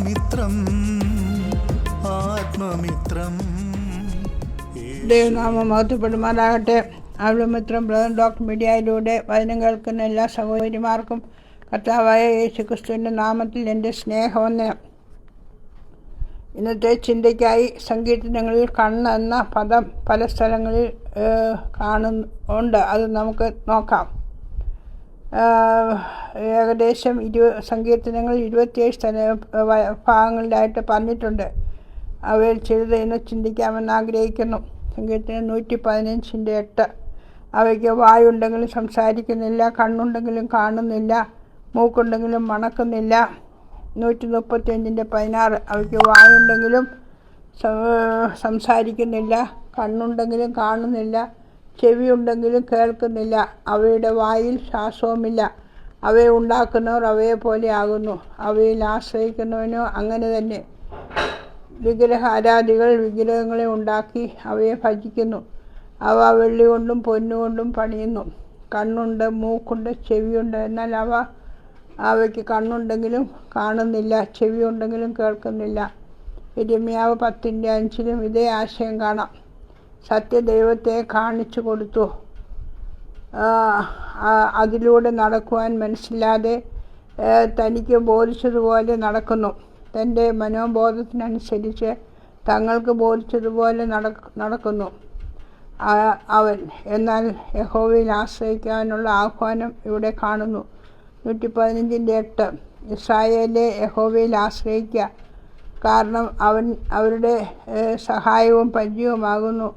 ആത്മമിത്രം ആത്മമിത്രം. ദൈവനാമം മഹത്വപ്പെടുമാറാകട്ടെ. ആത്മമിത്രം brother doctor മീഡിയയിലൂടെ വചനം കേൾക്കുന്ന എല്ലാ സഹോദരിമാർക്കും കർത്താവായ യേശുക്രിസ്തുവിൻ്റെ നാമത്തിൽ എൻ്റെ സ്നേഹവന്ദനം. ഇന്നത്തെ ചിന്തയ്ക്കായി സങ്കീർത്തനങ്ങളിൽ കണ്ണ് എന്ന പദം പല സ്ഥലങ്ങളിൽ കാണുന്നുണ്ട്. അത് നമുക്ക് നോക്കാം. ഏകദേശം സങ്കീർത്തനങ്ങൾ 27 ഭാഗങ്ങളിലായിട്ട് പറഞ്ഞിട്ടുണ്ട്. അവയിൽ ചിലത് ഇന്ന് ചിന്തിക്കാമെന്ന് ആഗ്രഹിക്കുന്നു. സങ്കീർത്തനം 115:8. അവയ്ക്ക് വായുണ്ടെങ്കിലും സംസാരിക്കുന്നില്ല, കണ്ണുണ്ടെങ്കിലും കാണുന്നില്ല, മൂക്കുണ്ടെങ്കിലും മണക്കുന്നില്ല. 135:16. അവയ്ക്ക് വായുണ്ടെങ്കിലും സംസാരിക്കുന്നില്ല, കണ്ണുണ്ടെങ്കിലും കാണുന്നില്ല, ചെവിയുണ്ടെങ്കിലും കേൾക്കുന്നില്ല. അവയുടെ വായിൽ ശ്വാസവുമില്ല. അവയെ ഉണ്ടാക്കുന്നവർ അവയെ പോലെ ആകുന്നു. അവയിൽ ആശ്രയിക്കുന്നവനോ അങ്ങനെ തന്നെ. വിഗ്രഹാരാധികൾ വിഗ്രഹങ്ങളെ ഉണ്ടാക്കി അവയെ ഭജിക്കുന്നു. അവ വെള്ളി കൊണ്ടും പൊന്നുകൊണ്ടും പണിയുന്നു. കണ്ണുണ്ട്, മൂക്കുണ്ട്, ചെവിയുണ്ട്, എന്നാൽ അവയ്ക്ക് കണ്ണുണ്ടെങ്കിലും കാണുന്നില്ല, ചെവിയുണ്ടെങ്കിലും കേൾക്കുന്നില്ല. യിരെമ്യാവ് 10:5 ഇതേ ആശയം കാണാം. സത്യദൈവത്തെ കാണിച്ചു കൊടുത്തു. അതിലൂടെ നടക്കുവാൻ മനസ്സില്ലാതെ തനിക്ക് ബോധിച്ചതുപോലെ നടക്കുന്നു. തൻ്റെ മനോബോധത്തിനനുസരിച്ച് തങ്ങൾക്ക് ബോധിച്ചതുപോലെ നടക്കുന്നു അവൻ. എന്നാൽ യഹോവയിൽ ആശ്രയിക്കാനുള്ള ആഹ്വാനം ഇവിടെ കാണുന്നു. 115:8. ഇസ്രായേലിലെ യഹോവയിൽ ആശ്രയിക്കുക, കാരണം അവൻ അവരുടെ സഹായവും പരിചയവുമാകുന്നു.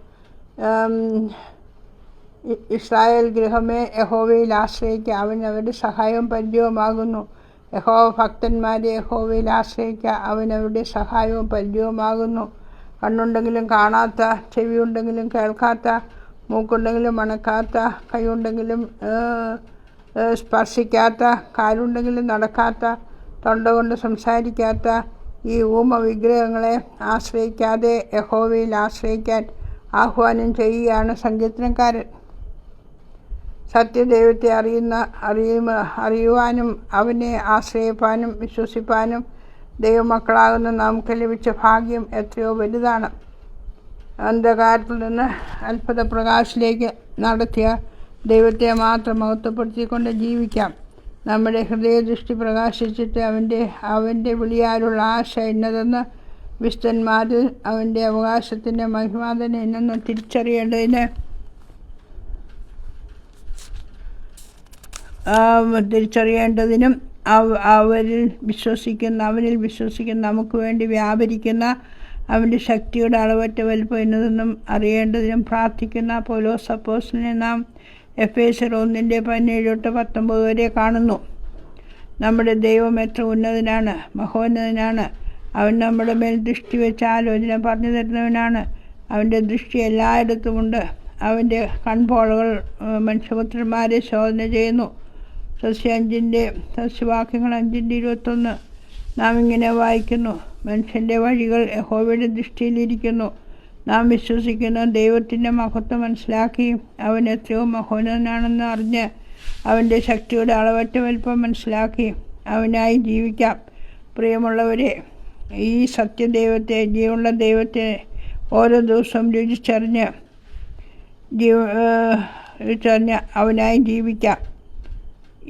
ഇസ്രായേൽ ഗൃഹമേ, യഹോവയിൽ ആശ്രയിക്കുക, അവൻ അവരുടെ സഹായവും പരിചയവുമാകുന്നു. യഹോവ ഭക്തന്മാരെ യഹോവയിൽ ആശ്രയിക്കുക, അവൻ അവരുടെ സഹായവും പരിചയവുമാകുന്നു. കണ്ണുണ്ടെങ്കിലും കാണാത്ത, ചെവിയുണ്ടെങ്കിലും കേൾക്കാത്ത, മൂക്കുണ്ടെങ്കിലും മണക്കാത്ത, കൈയുണ്ടെങ്കിലും സ്പർശിക്കാത്ത, കാലുണ്ടെങ്കിലും നടക്കാത്ത, തൊണ്ട കൊണ്ട് സംസാരിക്കാത്ത ഈ വിഗ്രഹങ്ങളെ ആശ്രയിക്കാതെ യഹോവയിൽ ആശ്രയിക്കാൻ ആഹ്വാനം ചെയ്യുകയാണ് സങ്കീർത്തനക്കാരൻ. സത്യദൈവത്തെ അറിയുവാനും അവനെ ആശ്രയിപ്പാനും വിശ്വസിപ്പാനും ദൈവമക്കളാകുന്ന നമുക്ക് ലഭിച്ച ഭാഗ്യം എത്രയോ വലുതാണ്. അന്ധകാരത്തിൽ നിന്ന് അത്ഭുത പ്രകാശത്തിലേക്ക് നടത്തിയ ദൈവത്തെ മാത്രം മഹത്വപ്പെടുത്തിക്കൊണ്ട് ജീവിക്കാം. നമ്മുടെ ഹൃദയദൃഷ്ടി പ്രകാശിച്ചിട്ട് അവൻ്റെ വിളിയാലുള്ള ആശ ഇന്നതെന്ന് വിശുദ്ധന്മാരിൽ അവൻ്റെ അവകാശത്തിൻ്റെ മഹിമാതനെ ഇന്നെന്ന് തിരിച്ചറിയേണ്ടതിനും അവനിൽ വിശ്വസിക്കുന്ന നമുക്ക് വേണ്ടി വ്യാപരിക്കുന്ന അവൻ്റെ ശക്തിയുടെ അളവറ്റ വലുപ്പം എന്നതെന്നും അറിയേണ്ടതിനും പ്രാർത്ഥിക്കുന്ന പൗലോസ് അപ്പോസ്തലനെ നാം എഫേസ്യർ 1:17-19 വരെ കാണുന്നു. നമ്മുടെ ദൈവം എത്ര ഉന്നതനാണ്, മഹോന്നതനാണ്. അവൻ നമ്മുടെ മേൽ ദൃഷ്ടി വെച്ച് ആലോചന പറഞ്ഞു തരുന്നവനാണ്. അവൻ്റെ ദൃഷ്ടി എല്ലായിടത്തുമുണ്ട്. അവൻ്റെ കൺപോളകൾ മനുഷ്യപുത്രന്മാരെ ശോധന ചെയ്യുന്നു. സസ്യവാക്യങ്ങൾ 5:21 നാം ഇങ്ങനെ വായിക്കുന്നു: മനുഷ്യൻ്റെ വഴികൾ യഹോവയുടെ ദൃഷ്ടിയിലിരിക്കുന്നു. നാം വിശ്വസിക്കുന്ന ദൈവത്തിൻ്റെ മഹത്വം മനസ്സിലാക്കി അവൻ എത്രയോ മഹോന്നതനാണെന്ന് അറിഞ്ഞ് അവൻ്റെ ശക്തിയുടെ അളവറ്റ വലിപ്പം മനസ്സിലാക്കി അവനായി ജീവിക്കാം. പ്രിയമുള്ളവരെ, ഈ സത്യദൈവത്തെ, ജീവനുള്ള ദൈവത്തെ ഓരോ ദിവസവും രുചിച്ചറിഞ്ഞ് അവനായി ജീവിക്കാം.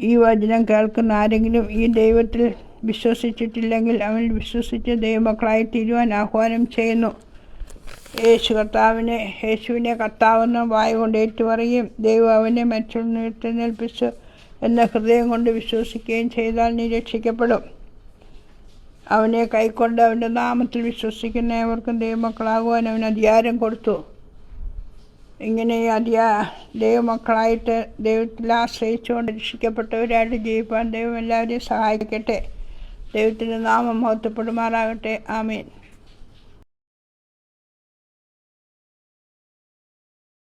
ഈ വചനം കേൾക്കുന്ന ആരെങ്കിലും ഈ ദൈവത്തിൽ വിശ്വസിച്ചിട്ടില്ലെങ്കിൽ അവനിൽ വിശ്വസിച്ച് ദൈവമക്കളായി തീരുവാൻ ആഹ്വാനം ചെയ്യുന്നു. യേശുവിനെ കർത്താവെന്ന് വായ കൊണ്ട് ഏറ്റുപറയുകയും ദൈവം അവനെ മറ്റുള്ള ഉയർത്തെഴുന്നേൽപ്പിച്ചു എന്ന ഹൃദയം കൊണ്ട് വിശ്വസിക്കുകയും ചെയ്താൽ നീ രക്ഷിക്കപ്പെടും. അവനെ കൈക്കൊണ്ട് അവൻ്റെ നാമത്തിൽ വിശ്വസിക്കുന്ന ഏവർക്കും ദൈവമക്കളാകുവാൻ അവൻ അധികാരം കൊടുത്തു. ഇങ്ങനെ ദൈവമക്കളായിട്ട് ദൈവത്തിൽ ആശ്രയിച്ചുകൊണ്ട് രക്ഷിക്കപ്പെട്ടവരായിട്ട് ജീവിപ്പാൻ ദൈവം എല്ലാവരെയും സഹായിക്കട്ടെ. ദൈവത്തിൻ്റെ നാമം മഹത്വപ്പെടുമാറാകട്ടെ. ആമേൻ.